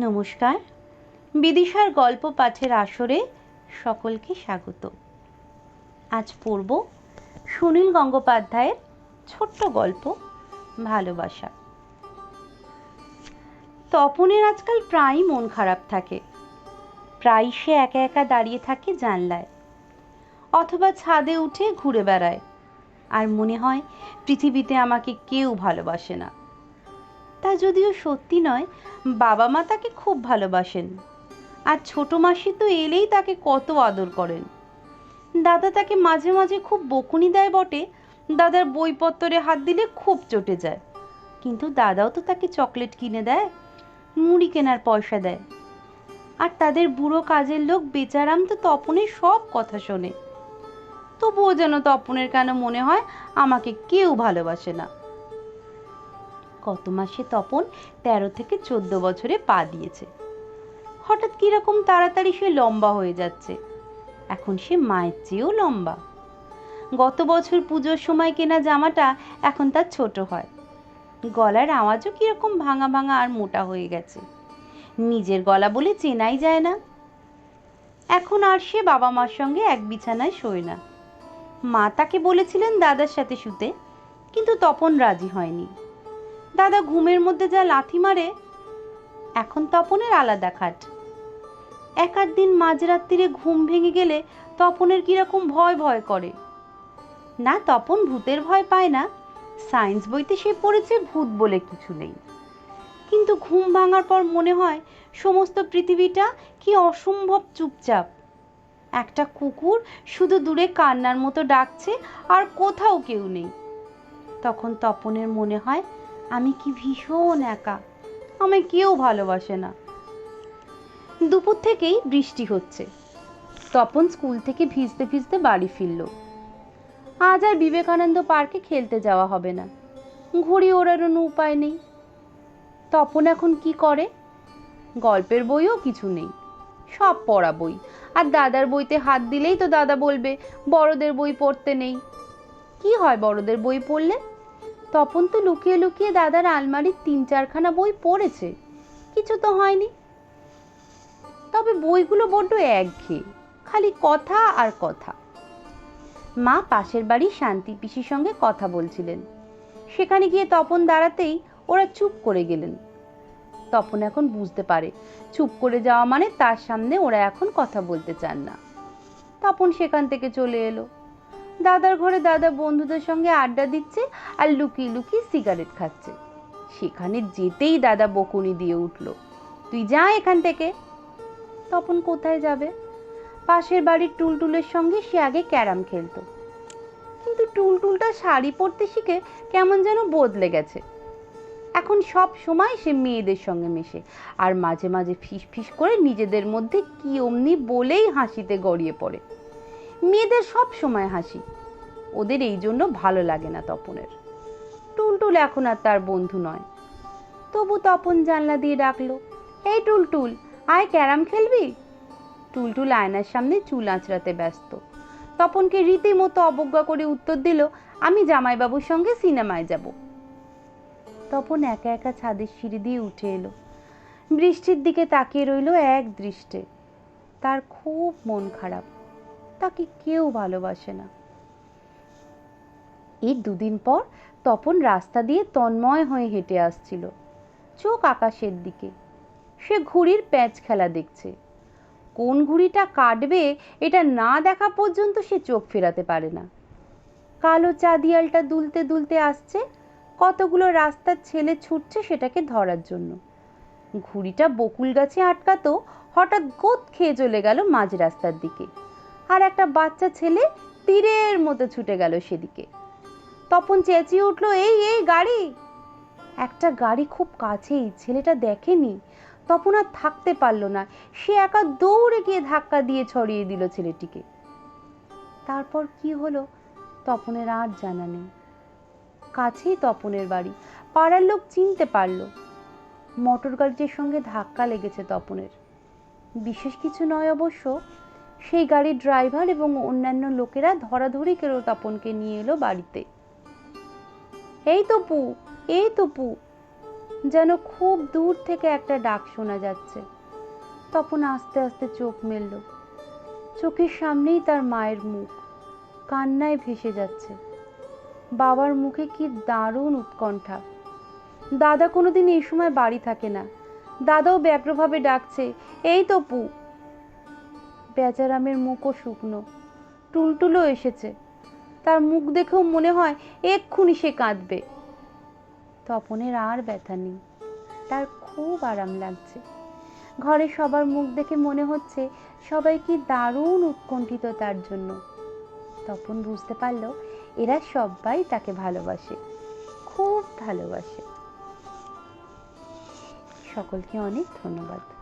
নমস্কার, বিদিশার গল্প পাঠের আসরে সকলকে স্বাগত। আজ পড়ব সুনীল গঙ্গোপাধ্যায়ের ছোট্ট গল্প ভালোবাসা। তপনের আজকাল প্রায়ই মন খারাপ থাকে। প্রায় সে একা একা দাঁড়িয়ে থাকে জানলায়, অথবা ছাদে উঠে ঘুরে বেড়ায়, আর মনে হয় পৃথিবীতে আমাকে কেউ ভালোবাসে না। তা যদিও সত্যি নয়, বাবা মা তাকে খুব ভালোবাসেন, আর ছোট মাসি তো এলেই তাকে কত আদর করেন। দাদা তাকে মাঝে মাঝে খুব বকুনি দেয় বটে, দাদার বইপত্তরে হাত দিলে খুব চটে যায়, কিন্তু দাদাও তো তাকে চকলেট কিনে দেয়, মুড়ি কেনার পয়সা দেয়। আর তাদের বুড়ো কাজের লোক বেচারাম তো তপনের সব কথা শোনে। তবুও যেন তপনের কেন মনে হয় আমাকে কেউ ভালোবাসে না। গত মাসে তপন 13 থেকে 14 বছরে পা দিয়েছে। হঠাৎ কিরকম তাড়াতাড়ি সে লম্বা হয়ে যাচ্ছে। এখন সে মায়ের চেয়েও লম্বা। গত বছর পুজোর সময় কেনা জামাটা এখন তার ছোট হয়। গলার আওয়াজও কিরকম ভাঙা ভাঙা আর মোটা হয়ে গেছে। নিজের গলা বলে চেনাই যায় না। এখন আর সে বাবা মার সঙ্গে এক বিছানায় শোয় না। মা তাকে বলেছিলেন দাদার সাথে শুতে, কিন্তু তপন রাজি হয়নি। দাদা ঘুমের মধ্যে যা লাথি মারে, এখন তপনের আলাদা খাট। এক আধ দিন মাঝরাত্রিরে ঘুম ভেঙে গেলে তপনের কিরকম ভয় ভয় করে। না, তপন ভূতের ভয় পায় না, সায়েন্স বইতে সে পড়েছে ভূত বলে কিছু নেই। কিন্তু ঘুম ভাঙার পর মনে হয় সমস্ত পৃথিবীটা কি অসম্ভব চুপচাপ। একটা কুকুর শুধু দূরে কান্নার মতো ডাকছে, আর কোথাও কেউ নেই। তখন তপনের মনে হয় আমি কি ভীষণ একা, আমায় কেউ ভালোবাসে না। দুপুর থেকেই বৃষ্টি হচ্ছে। তপন স্কুল থেকে ভিজতে ভিজতে বাড়ি ফিরল। আজ আর বিবেকানন্দ পার্কে খেলতে যাওয়া হবে না, ঘুড়ি ওড়ানোর উপায় নেই। তপন এখন কি করে? গল্পের বইও কিছু নেই, সব পড়া বই। আর দাদার বইতে হাত দিলেই তো দাদা বলবে বড়দের বই পড়তে নেই। কি হয় বড়দের বই পড়লে? তপন তো লুকিয়ে লুকিয়ে দাদার আলমারির 3-4খানা বই পড়েছে, কিছু তো হয়নি। তবে বইগুলো বড্ড একঘেয়ে, খালি কথা আর কথা। মা পাশের বাড়ি শান্তি পিসির সঙ্গে কথা বলছিলেন। সেখানে গিয়ে তপন দাঁড়াতেই ওরা চুপ করে গেলেন। তপন এখন বুঝতে পারে চুপ করে যাওয়া মানে তার সামনে ওরা এখন কথা বলতে চান না। তপন সেখান থেকে চলে এলো। দাদার ঘরে দাদা বন্ধুদের সঙ্গে আড্ডা দিচ্ছে আর লুকিয়ে লুকিয়ে সিগারেট খাচ্ছে। সেখানে যেতেই দাদা বকুনি দিয়ে উঠল, তুই যা এখান থেকে। তপন কোথায় যাবে? পাশের বাড়ির টুলটুলের সঙ্গে সে আগে ক্যারাম খেলতো, কিন্তু টুলটুলটা শাড়ি পরতে শিখে কেমন যেন বদলে গেছে। এখন সব সময় সে মেয়েদের সঙ্গে মেশে, আর মাঝে মাঝে ফিস ফিস করে নিজেদের মধ্যে কি অমনি বলেই হাসিতে গড়িয়ে পড়ে। মেয়েদের সব সময় হাসি, ওদের এই জন্য ভালো লাগে না তপনের। টুলটুল এখন আর তার বন্ধু নয়। তবু তপন জানলা দিয়ে ডাকলো, এই টুলটুল, আয় ক্যারাম খেলবি? টুলটুল আয়নার সামনে চুল আঁচড়াতে ব্যস্ত। তপনকে রীতিমতো অবজ্ঞা করে উত্তর দিল, আমি জামাইবাবুর সঙ্গে সিনেমায় যাব। তপন একা একা ছাদের সিঁড়ি দিয়ে উঠে এলো। বৃষ্টির দিকে তাকিয়ে রইল এক দৃষ্টে। তার খুব মন খারাপ, তাকে কেউ ভালোবাসে না। এর 2 দিন পর তপন রাস্তা দিয়ে তন্ময় হয়ে হেঁটে আসছিল, চোখ আকাশের দিকে। সে ঘুড়ির প্যাঁচ খেলা দেখছে। কোন ঘুড়িটা কাটবে এটা না দেখা পর্যন্ত সে চোখ ফেরাতে পারে না। কালো চাঁদিয়ালটা দুলতে দুলতে আসছে, কতগুলো রাস্তার ছেলে ছুটছে সেটাকে ধরার জন্য। ঘুড়িটা বকুল গাছে আটকাতো, হঠাৎ গোদ খেয়ে চলে গেল মাঝ রাস্তার দিকে, আর একটা বাচ্চা ছেলে তীরের মতো ছুটে গেল সেদিকে। তপন চেঁচিয়ে উঠল, এই এই গাড়ি! একটা গাড়ি খুব কাছেই, ছেলেটা দেখেনি। তপন আর থাকতে পারল না, সে একা দৌড়ে গিয়ে ধাক্কা দিয়ে ছড়িয়ে দিল ছেলেটিকে। তারপর কি হলো তপনের আর জানা নেই। কাছেই তপনের বাড়ি, পাড়ার লোক চিনতে পারল। মোটর গাড়ির সঙ্গে ধাক্কা লেগেছে তপনের। বিশেষ কিছু নয় অবশ্য। সেই গাড়ির ড্রাইভার এবং অন্যান্য লোকেরা ধরাধরি করে তপনকে নিয়ে এলো বাড়িতে। এই তপু, এই তপু! যেন খুব দূর থেকে একটা ডাক শোনা যাচ্ছে। তপন আস্তে আস্তে চোখ মেলল। চোখের সামনেই তার মায়ের মুখ, কান্নায় ভেসে যাচ্ছে। বাবার মুখে কি দারুণ উৎকণ্ঠা। দাদা কোনোদিন এই সময় বাড়ি থাকে না। দাদাও ব্যগ্রভাবে ডাকছে, এই তপু। বেচারামের মুখও শুকনো, টুলটুলও এসেছে। তার মুখ দেখেও মনে হয় এক্ষুনি সে কাঁদবে। তপনের আর ব্যথা নেই, তার খুব আরাম লাগছে। ঘরে সবার মুখ দেখে মনে হচ্ছে সবাই কি দারুণ উৎকণ্ঠিত তার জন্য। তপন বুঝতে পারল এরা সবাই তাকে ভালোবাসে, খুব ভালোবাসে। সকলকে অনেক ধন্যবাদ।